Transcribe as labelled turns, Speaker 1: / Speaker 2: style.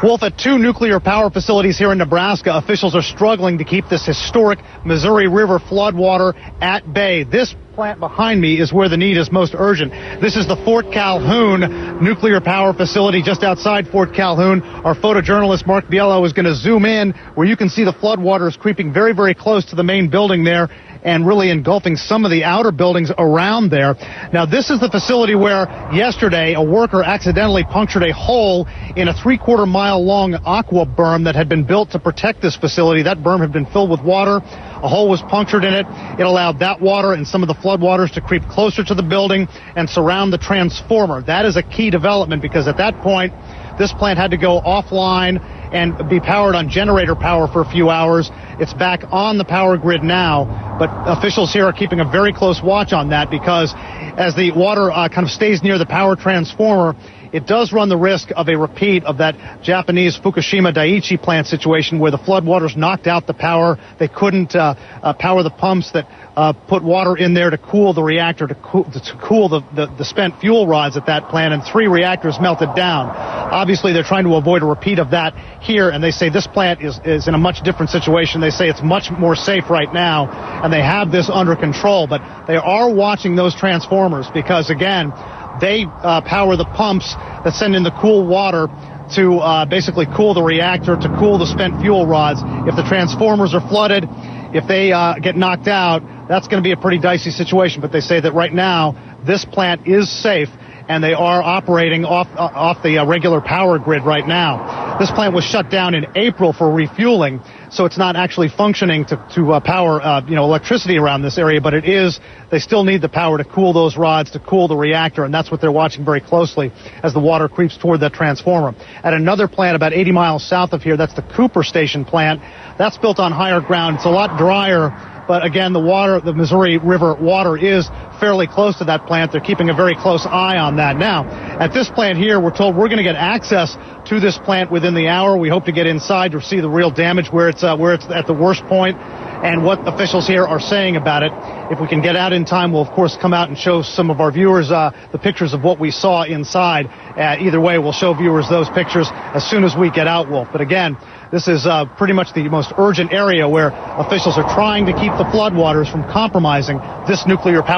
Speaker 1: Wolf, at two nuclear power facilities here in Nebraska, officials are struggling to keep this historic Missouri River floodwater at bay. This plant behind me is where the need is most urgent. This is the Fort Calhoun nuclear power facility just outside Fort Calhoun. Our photojournalist Mark Biello is going to zoom in where you can see the floodwaters creeping very, very close to the main building there and really engulfing some of the outer buildings around there. Now, this is the facility where yesterday a worker accidentally punctured a hole in a 3/4 mile long aqua berm that had been built to protect this facility. That berm had been filled with water. A hole was punctured in it. It allowed that water and some of the floodwaters to creep closer to the building and surround the transformer. That is a key development because at that point, this plant had to go offline and be powered on generator power for a few hours. It's back on the power grid now, but officials here are keeping a very close watch on that because as the water kind of stays near the power transformer, it does run the risk of a repeat of that Japanese Fukushima Daiichi plant situation where the floodwaters knocked out the power. They couldn't power the pumps that put water in there to cool the reactor, to cool the spent fuel rods at that plant, and 3 reactors melted down. Obviously, they're trying to avoid a repeat of that here, and they say this plant is in a much different situation. They say it's much more safe right now, and they have this under control, but they are watching those transformers because, again, they power the pumps that send in the cool water to basically cool the reactor, to cool the spent fuel rods. If the transformers are flooded, if they get knocked out, that's going to be a pretty dicey situation. But they say that right now, this plant is safe, and they are operating off the regular power grid right now. This plant was shut down in April for refueling, so it's not actually functioning to power electricity around this area, but they still need the power to cool those rods, to cool the reactor, and that's what they're watching very closely as the water creeps toward that transformer. At another plant about 80 miles south of here, that's the Cooper Station plant. That's built on higher ground. It's a lot drier, but again, the Missouri River water is fairly close to that plant. They're keeping a very close eye on that. Now, at this plant here, we're told we're going to get access to this plant within the hour. We hope to get inside to see the real damage where it's at the worst point and what officials here are saying about it. If we can get out in time, we'll of course come out and show some of our viewers the pictures of what we saw inside. Either way, we'll show viewers those pictures as soon as we get out, Wolf. But again, this is pretty much the most urgent area where officials are trying to keep the floodwaters from compromising this nuclear power.